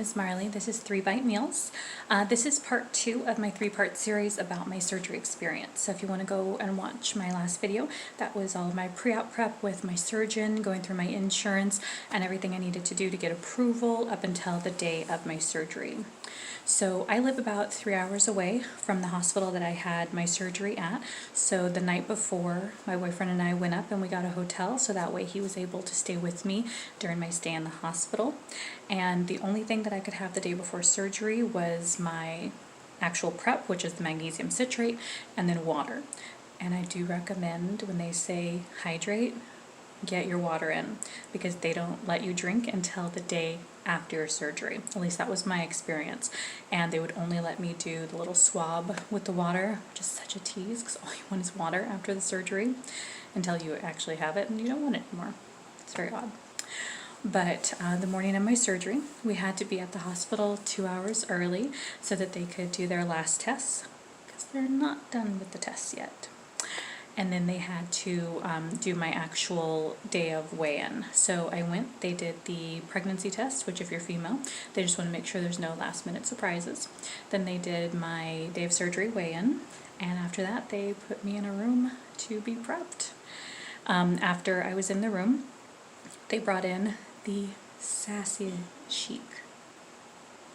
is Marley. This is 3 Bite Meals. This is part 2 of my 3-part series about my surgery experience. So if you want to go and watch my last video, that was all of my pre-op prep with my surgeon, going through my insurance and everything I needed to do to get approval up until the day of my surgery. So I live about 3 hours away from the hospital that I had my surgery at. So the night before, my boyfriend and I went up and we got a hotel, so that way he was able to stay with me during my stay in the hospital. And the only thing that I could have the day before surgery was my actual prep, which is the magnesium citrate, and then water. And I do recommend, when they say hydrate, get your water in, because they don't let you drink until the day after your surgery. At least that was my experience. And they would only let me do the little swab with the water, which is such a tease because all you want is water after the surgery until you actually have it and you don't want it anymore. It's very odd. But the morning of my surgery, we had to be at the hospital 2 hours early so that they could do their last tests, because they're not done with the tests yet. And then they had to do my actual day of weigh-in. So I went, they did the pregnancy test, which if you're female, they just want to make sure there's no last minute surprises. Then they did my day of surgery weigh-in, and after that they put me in a room to be prepped. After I was in the room, they brought in the sassy chic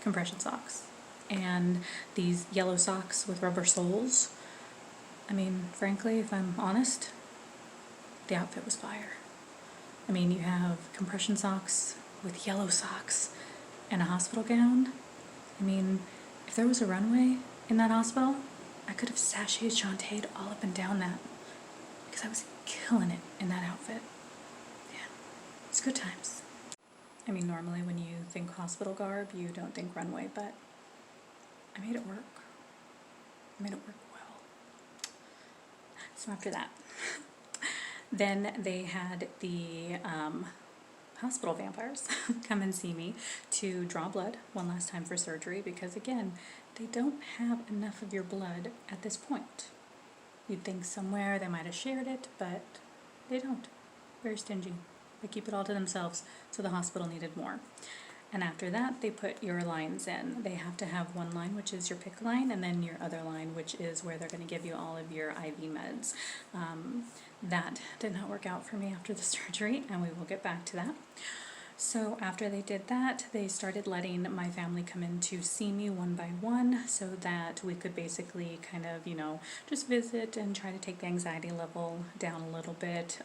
compression socks and these yellow socks with rubber soles. I mean, frankly, if I'm honest, the outfit was fire. I mean, you have compression socks with yellow socks and a hospital gown. I mean, if there was a runway in that hospital, I could have sashayed Shantae'd all up and down that, because I was killing it in that outfit. Yeah, it's good times. I mean, normally when you think hospital garb, you don't think runway, but I made it work. I made it work well. So after that, then they had the hospital vampires come and see me to draw blood one last time for surgery, because again, they don't have enough of your blood at this point. You'd think somewhere they might have shared it, but they don't. Very stingy. They keep it all to themselves, so the hospital needed more. And after that, they put your lines in. They have to have one line, which is your PICC line, and then your other line, which is where they're going to give you all of your IV meds. That did not work out for me after the surgery, and we will get back to that. So after they did that, they started letting my family come in to see me one by one, so that we could basically kind of, you know, just visit and try to take the anxiety level down a little bit.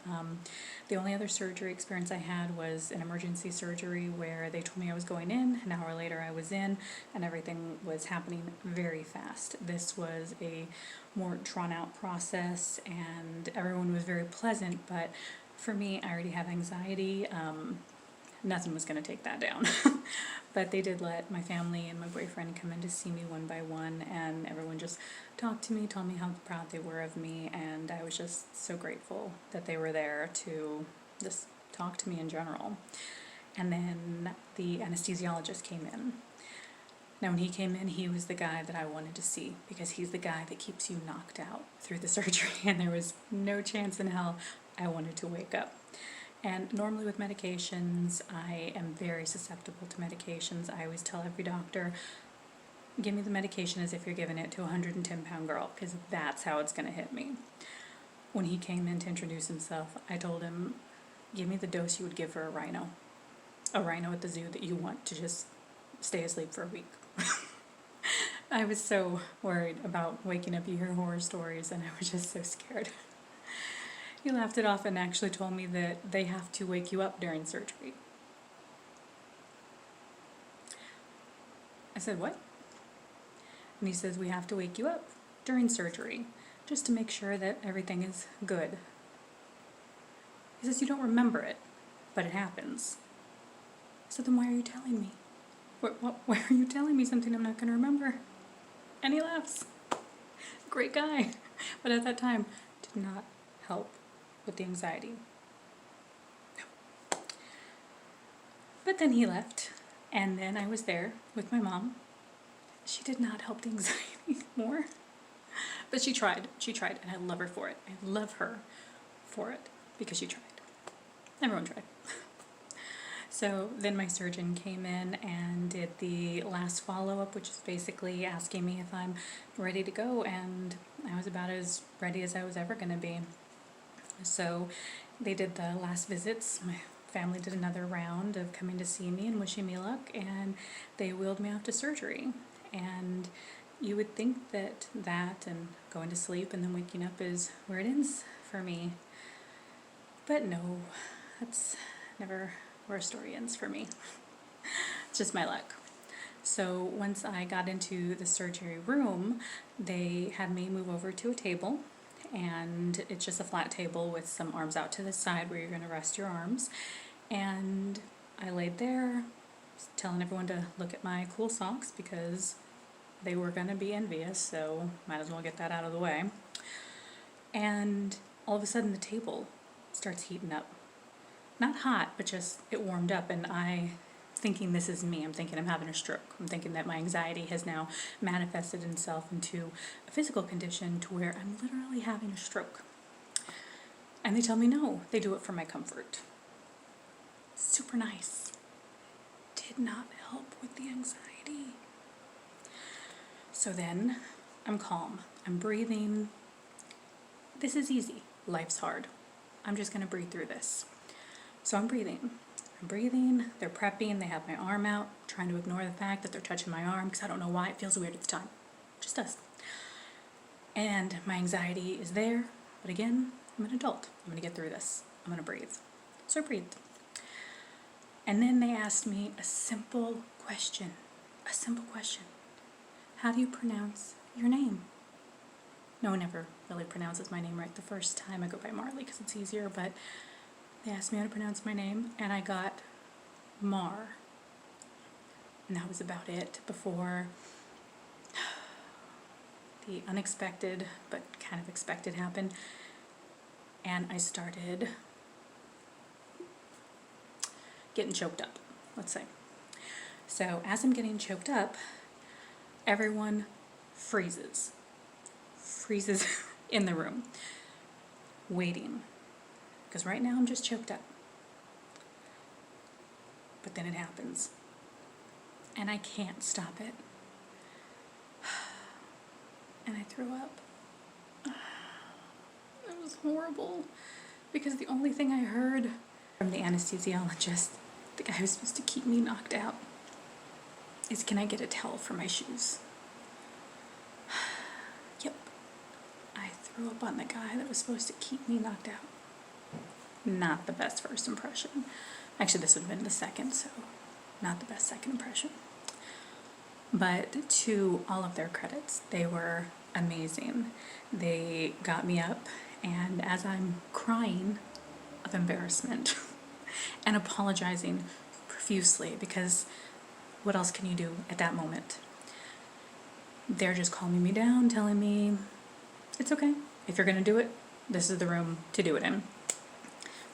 The only other surgery experience I had was an emergency surgery where they told me I was going in, an hour later I was in, and everything was happening very fast. This was a more drawn out process, and everyone was very pleasant, but for me, I already have anxiety. Nothing was going to take that down. But they did let my family and my boyfriend come in to see me one by one, and everyone just talked to me, told me how proud they were of me, and I was just so grateful that they were there to just talk to me in general. And then the anesthesiologist came in. Now when he came in, he was the guy that I wanted to see, because he's the guy that keeps you knocked out through the surgery, and there was no chance in hell I wanted to wake up. And normally with medications, I am very susceptible to medications. I always tell every doctor, give me the medication as if you're giving it to a 110-pound girl, because that's how it's going to hit me. When he came in to introduce himself, I told him, give me the dose you would give for a rhino at the zoo that you want to just stay asleep for a week. I was so worried about waking up. You hear horror stories, and I was just so scared. He laughed it off and actually told me that they have to wake you up during surgery. I said, what? And he says, we have to wake you up during surgery just to make sure that everything is good. He says, you don't remember it, but it happens. I said, then why are you telling me? Why are you telling me something I'm not going to remember? And he laughs. Great guy. But at that time, did not help with the anxiety. No. But then he left, and then I was there with my mom. She did not help the anxiety more, but she tried, and I love her for it. I love her for it, because she tried. Everyone tried. So then my surgeon came in and did the last follow-up, which is basically asking me if I'm ready to go, and I was about as ready as I was ever going to be. So they did the last visits. My family did another round of coming to see me and wishing me luck, and they wheeled me off to surgery. And you would think that and going to sleep and then waking up is where it ends for me. But no, that's never where a story ends for me. It's just my luck. So once I got into the surgery room, they had me move over to a table, and it's just a flat table with some arms out to the side where you're going to rest your arms. And I laid there telling everyone to look at my cool socks because they were going to be envious, so might as well get that out of the way. And all of a sudden the table starts heating up. Not hot, but just it warmed up, and thinking this is me, I'm thinking I'm having a stroke. I'm thinking that my anxiety has now manifested itself into a physical condition to where I'm literally having a stroke. And they tell me no, they do it for my comfort. Super nice. Did not help with the anxiety. So then I'm calm. I'm breathing. This is easy. Life's hard. I'm just going to breathe through this. So I'm breathing. They're prepping. They have my arm out, trying to ignore the fact that they're touching my arm because I don't know why. It feels weird at the time. Just does. And my anxiety is there. But again, I'm an adult. I'm going to get through this. I'm going to breathe. So I breathed. And then they asked me a simple question. How do you pronounce your name? No one ever really pronounces my name right the first time. I go by Marley because it's easier, but they asked me how to pronounce my name, and I got Mar. And that was about it before the unexpected, but kind of expected happened. And I started getting choked up, let's say. So as I'm getting choked up, everyone freezes in the room, waiting. Because right now I'm just choked up. But then it happens. And I can't stop it. And I threw up. It was horrible. Because the only thing I heard from the anesthesiologist, the guy who's supposed to keep me knocked out, is, "Can I get a towel for my shoes?" Yep. I threw up on the guy that was supposed to keep me knocked out. Not the best first impression. Actually, this would have been the second, so not the best second impression. But to all of their credits, they were amazing. They got me up, and as I'm crying of embarrassment and apologizing profusely, because what else can you do at that moment? They're just calming me down, telling me, it's okay. If you're going to do it, this is the room to do it in.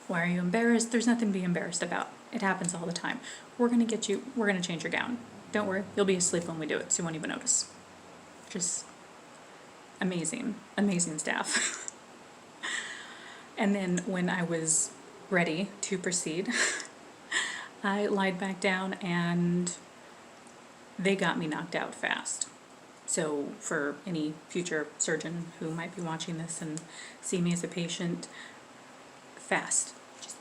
Why are you embarrassed? There's nothing to be embarrassed about. It happens all the time. We're going to change your gown. Don't worry, you'll be asleep when we do it, so you won't even notice. Just amazing staff. And then when I was ready to proceed, I lied back down and they got me knocked out fast. So for any future surgeon who might be watching this and see me as a patient, fast. Just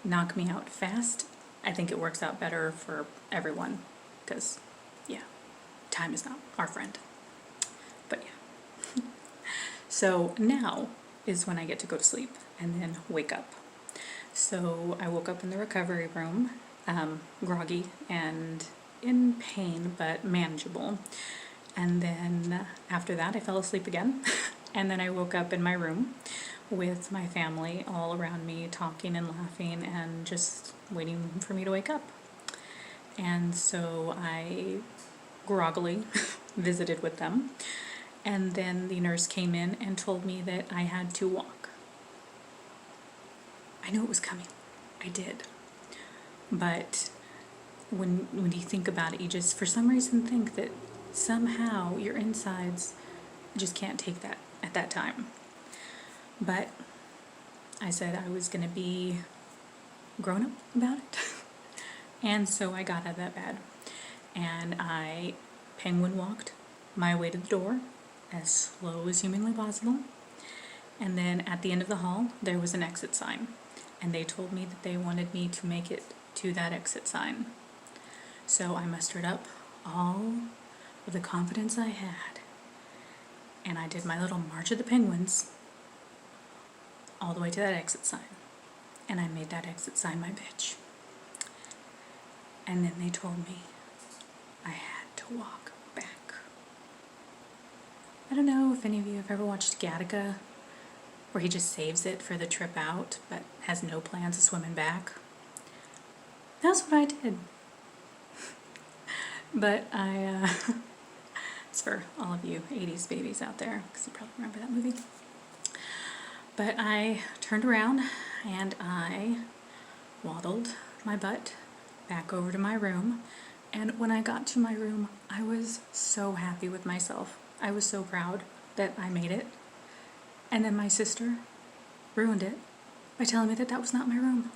knock me out fast. I think it works out better for everyone because, yeah, time is not our friend. But yeah. So now is when I get to go to sleep and then wake up. So I woke up in the recovery room, groggy and in pain, but manageable. And then after that, I fell asleep again. And then I woke up in my room with my family all around me, talking and laughing and just waiting for me to wake up. And so I groggily visited with them. And then the nurse came in and told me that I had to walk. I knew it was coming. I did. But when you think about it, you just, for some reason, think that somehow your insides just can't take that at that time. But I said I was going to be grown up about it. And so I got out of that bed and I penguin walked my way to the door as slow as humanly possible. And then at the end of the hall, there was an exit sign. And they told me that they wanted me to make it to that exit sign. So I mustered up all of the confidence I had. And I did my little March of the Penguins all the way to that exit sign. And I made that exit sign my bitch. And then they told me I had to walk back. I don't know if any of you have ever watched Gattaca, where he just saves it for the trip out, but has no plans of swimming back. That's what I did. But it's for all of you 80s babies out there, because you probably remember that movie. But I turned around and I waddled my butt back over to my room. And when I got to my room, I was so happy with myself. I was so proud that I made it. And then my sister ruined it by telling me that that was not my room.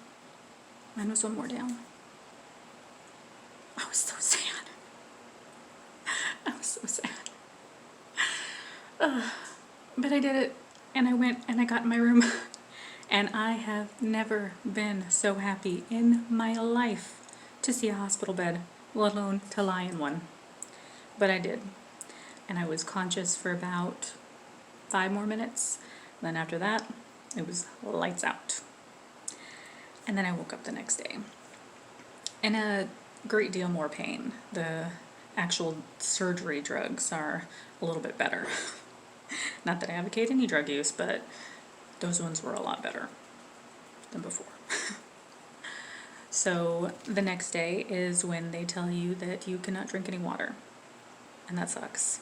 Mine was one more down. I was so sad. I was so sad. But I did it, and I went and I got in my room. And I have never been so happy in my life to see a hospital bed, let alone to lie in one. But I did. And I was conscious for about 5 more minutes. Then after that, it was lights out. And then I woke up the next day in a great deal more pain. The actual surgery drugs are a little bit better. Not that I advocate any drug use, but those ones were a lot better than before. So the next day is when they tell you that you cannot drink any water, and that sucks.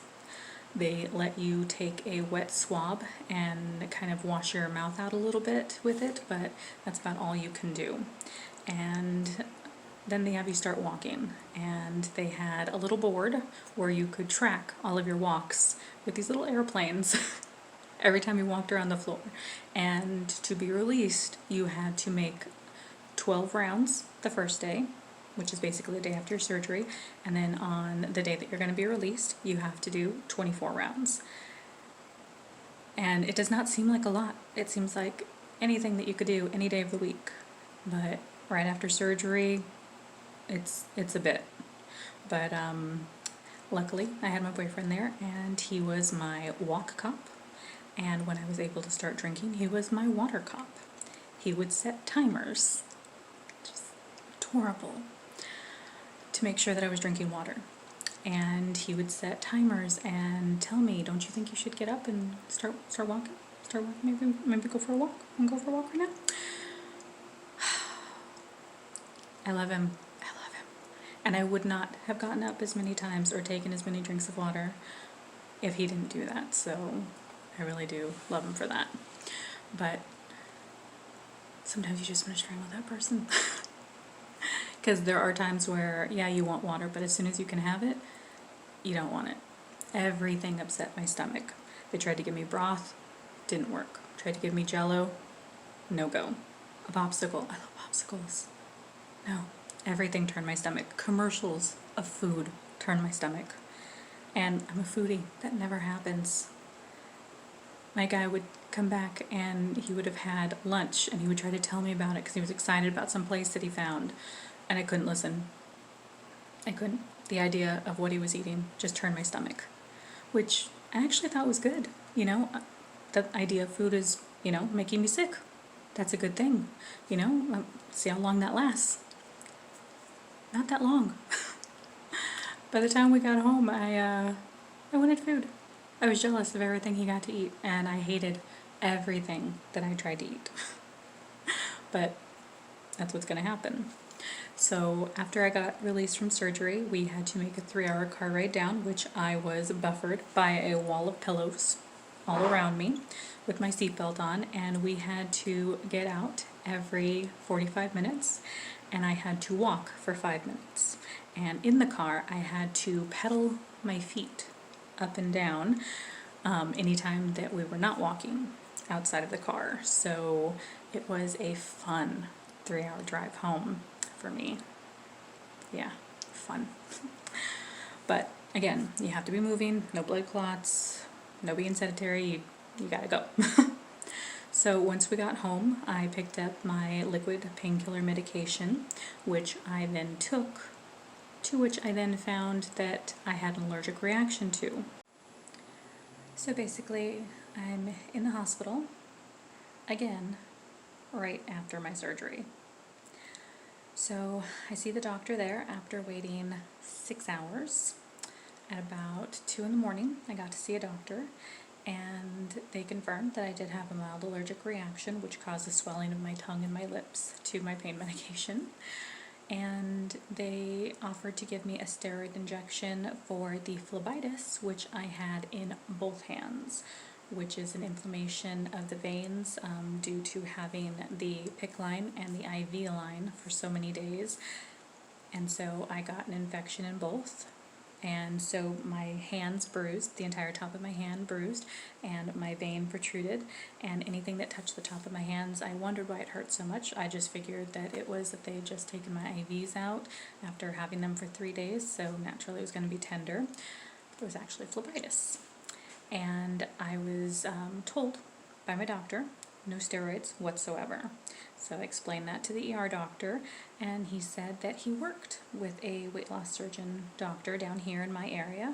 They let you take a wet swab and kind of wash your mouth out a little bit with it, but that's about all you can do. And then they have you start walking, and they had a little board where you could track all of your walks with these little airplanes every time you walked around the floor. And to be released, you had to make 12 rounds the first day, which is basically the day after your surgery, and then on the day that you're going to be released, you have to do 24 rounds. And it does not seem like a lot. It seems like anything that you could do any day of the week. But right after surgery, it's a bit. But luckily, I had my boyfriend there, and he was my walk cop. And when I was able to start drinking, he was my water cop. He would set timers, just adorable, to make sure that I was drinking water. And he would set timers and tell me, don't you think you should get up and start walking? Start walking, maybe go for a walk? And go for a walk right now? I love him. And I would not have gotten up as many times or taken as many drinks of water if he didn't do that. So I really do love him for that. But sometimes you just want to strangle that person. Because there are times where, yeah, you want water, but as soon as you can have it, you don't want it. Everything upset my stomach. They tried to give me broth, didn't work. Tried to give me Jell-O, no go. A popsicle, I love popsicles. No, everything turned my stomach. Commercials of food turned my stomach. And I'm a foodie, that never happens. My guy would come back and he would have had lunch and he would try to tell me about it because he was excited about some place that he found. And I couldn't listen. I couldn't. The idea of what he was eating just turned my stomach, which I actually thought was good. You know, the idea of food is, you know, making me sick. That's a good thing. You know, see how long that lasts. Not that long. By the time we got home, I wanted food. I was jealous of everything he got to eat, and I hated everything that I tried to eat. But that's what's going to happen. So after I got released from surgery, we had to make a 3-hour car ride down, which I was buffered by a wall of pillows all around me with my seatbelt on, and we had to get out every 45 minutes, and I had to walk for 5 minutes. And in the car, I had to pedal my feet up and down anytime that we were not walking outside of the car. So it was a fun 3-hour drive home for me. Yeah, fun. But again, you have to be moving, no blood clots, no being sedentary, you gotta go. So once we got home, I picked up my liquid painkiller medication, which I then took, to which I then found that I had an allergic reaction to. So basically, I'm in the hospital again right after my surgery. So I see the doctor there after waiting 6 hours. At about 2 in the morning, I got to see a doctor, and they confirmed that I did have a mild allergic reaction, which caused the swelling of my tongue and my lips to my pain medication. And they offered to give me a steroid injection for the phlebitis, which I had in both hands, which is an inflammation of the veins due to having the PICC line and the IV line for so many days. And so I got an infection in both. And so my hands bruised, the entire top of my hand bruised, and my vein protruded, and anything that touched the top of my hands, I wondered why it hurt so much. I just figured that it was that they had just taken my IVs out after having them for 3 days, so naturally it was going to be tender. It was actually phlebitis. And I was told by my doctor, no steroids whatsoever. So I explained that to the ER doctor, and he said that he worked with a weight loss surgeon doctor down here in my area,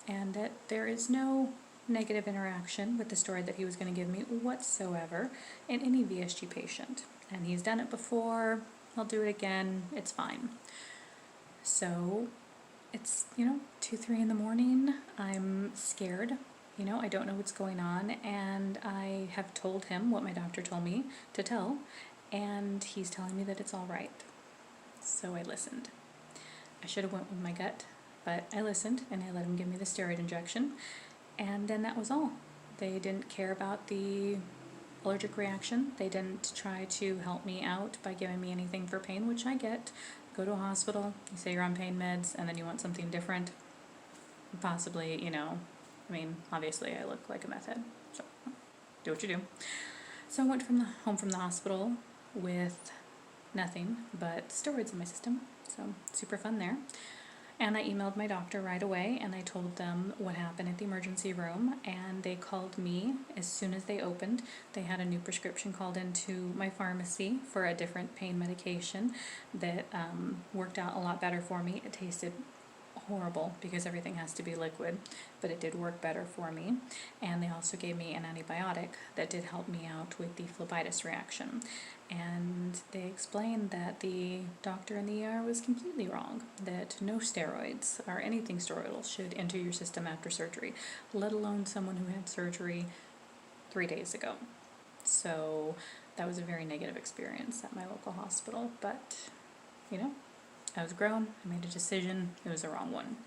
and that there is no negative interaction with the steroid that he was going to give me whatsoever in any VSG patient. And he's done it before, he'll do it again, it's fine. So it's, 2, 3 in the morning, I'm scared. I don't know what's going on, and I have told him what my doctor told me to tell, and he's telling me that it's all right. So I listened. I should have went with my gut, but I listened, and I let him give me the steroid injection, and then that was all. They didn't care about the allergic reaction. They didn't try to help me out by giving me anything for pain, which I get. Go to a hospital, you say you're on pain meds, and then you want something different. Possibly, obviously I look like a meth head, so do what you do. So I went home from the hospital with nothing but steroids in my system, so super fun there. And I emailed my doctor right away, and I told them what happened at the emergency room, and they called me as soon as they opened. They had a new prescription called into my pharmacy for a different pain medication that worked out a lot better for me. It tasted horrible because everything has to be liquid, but it did work better for me. And they also gave me an antibiotic that did help me out with the phlebitis reaction. And they explained that the doctor in the ER was completely wrong, that no steroids or anything steroidal should enter your system after surgery, let alone someone who had surgery 3 days ago. So that was a very negative experience at my local hospital, but I was grown, I made a decision, it was the wrong one.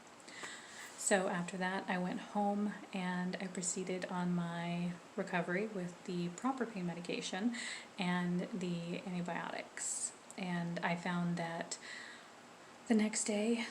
So after that, I went home and I proceeded on my recovery with the proper pain medication and the antibiotics. And I found that the next day,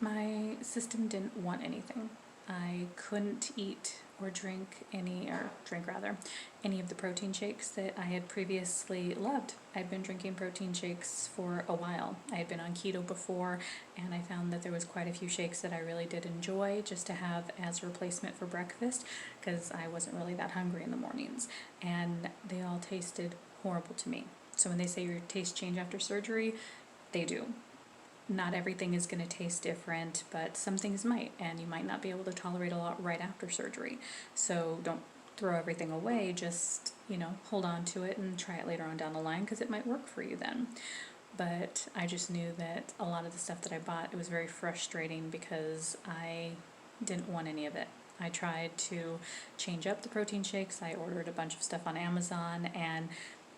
my system didn't want anything. I couldn't eat or drink any of the protein shakes that I had previously loved. I'd been drinking protein shakes for a while. I had been on keto before, and I found that there was quite a few shakes that I really did enjoy just to have as a replacement for breakfast, because I wasn't really that hungry in the mornings, and they all tasted horrible to me. So when they say your taste change after surgery, they do. Not everything is going to taste different, but some things might, and you might not be able to tolerate a lot right after surgery. So don't throw everything away, just, hold on to it and try it later on down the line, because it might work for you then. But I just knew that a lot of the stuff that I bought, it was very frustrating because I didn't want any of it. I tried to change up the protein shakes. I ordered a bunch of stuff on Amazon, and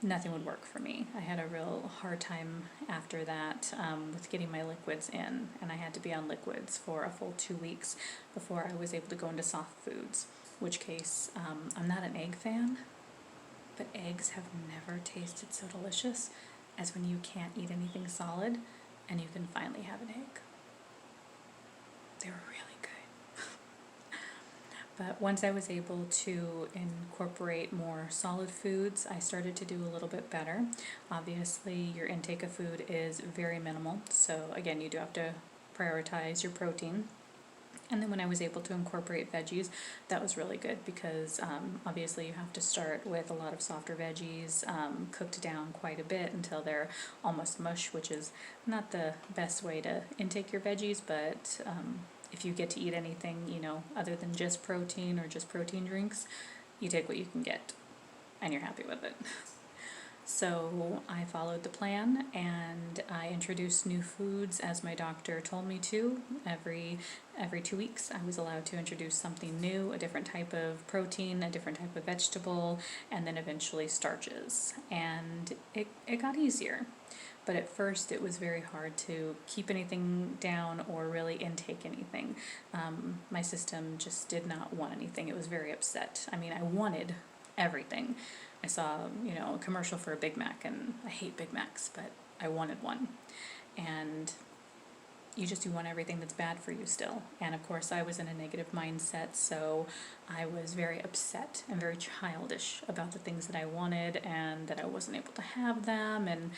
nothing would work for me. I had a real hard time after that with getting my liquids in, and I had to be on liquids for a full 2 weeks before I was able to go into soft foods, which case I'm not an egg fan, but eggs have never tasted so delicious as when you can't eat anything solid and you can finally have an egg. They were really good. But once I was able to incorporate more solid foods, I started to do a little bit better. Obviously, your intake of food is very minimal, so again, you do have to prioritize your protein. And then when I was able to incorporate veggies, that was really good because obviously you have to start with a lot of softer veggies, cooked down quite a bit until they're almost mush, which is not the best way to intake your veggies, but if you get to eat anything, you know, other than just protein or just protein drinks, you take what you can get and you're happy with it. So I followed the plan and I introduced new foods as my doctor told me to. Every 2 weeks I was allowed to introduce something new, a different type of protein, a different type of vegetable, and then eventually starches. And it got easier. But at first it was very hard to keep anything down or really intake anything. My system just did not want anything. It was very upset. I mean, I wanted everything. I saw, you know, a commercial for a Big Mac, and I hate Big Macs, but I wanted one. And you want everything that's bad for you still. And of course I was in a negative mindset, so I was very upset and very childish about the things that I wanted and that I wasn't able to have them, and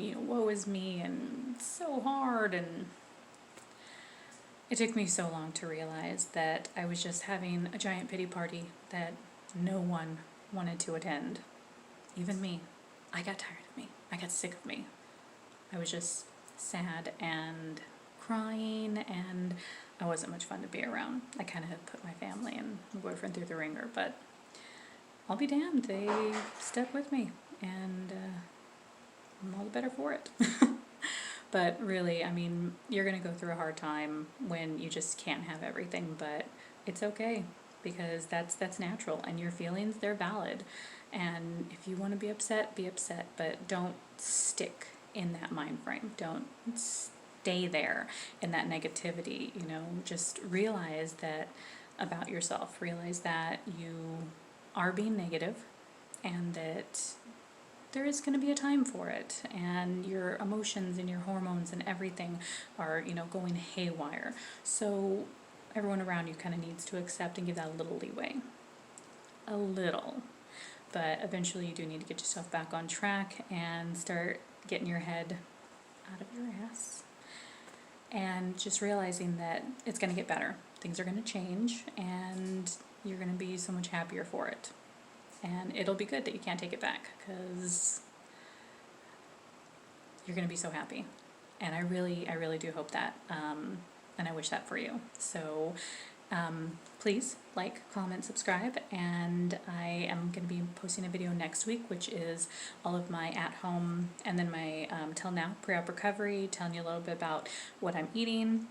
you know, woe is me, and it's so hard. And it took me so long to realize that I was just having a giant pity party that no one wanted to attend. Even me. I got tired of me. I got sick of me. I was just sad and crying, and I wasn't much fun to be around. I kind of put my family and my boyfriend through the ringer, but I'll be damned, they stuck with me, and I'm all the better for it. But really, I mean, you're going to go through a hard time when you just can't have everything, but it's okay, because that's natural, and your feelings, they're valid. And if you want to be upset, but don't stick in that mind frame. Don't stay there in that negativity, you know. Just realize that about yourself. Realize that you are being negative and that there is going to be a time for it, and your emotions and your hormones and everything are, you know, going haywire. So everyone around you kind of needs to accept and give that a little leeway. A little. But eventually you do need to get yourself back on track and start getting your head out of your ass and just realizing that it's going to get better. Things are going to change, and you're going to be so much happier for it. And it'll be good that you can't take it back, because you're going to be so happy. And I really do hope that, and I wish that for you. So please like, comment, subscribe, and I am going to be posting a video next week, which is all of my at-home and then my till now pre-op recovery, telling you a little bit about what I'm eating.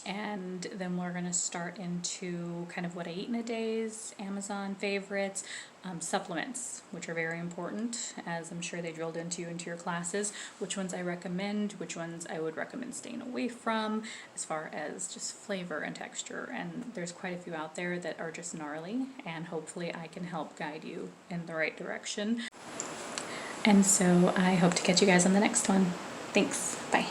And then we're going to start into kind of what I eat in a day's Amazon favorites, supplements, which are very important, as I'm sure they drilled into your classes, which ones I recommend, which ones I would recommend staying away from, as far as just flavor and texture. And there's quite a few out there that are just gnarly, and hopefully I can help guide you in the right direction. And so I hope to catch you guys on the next one. Thanks. Bye.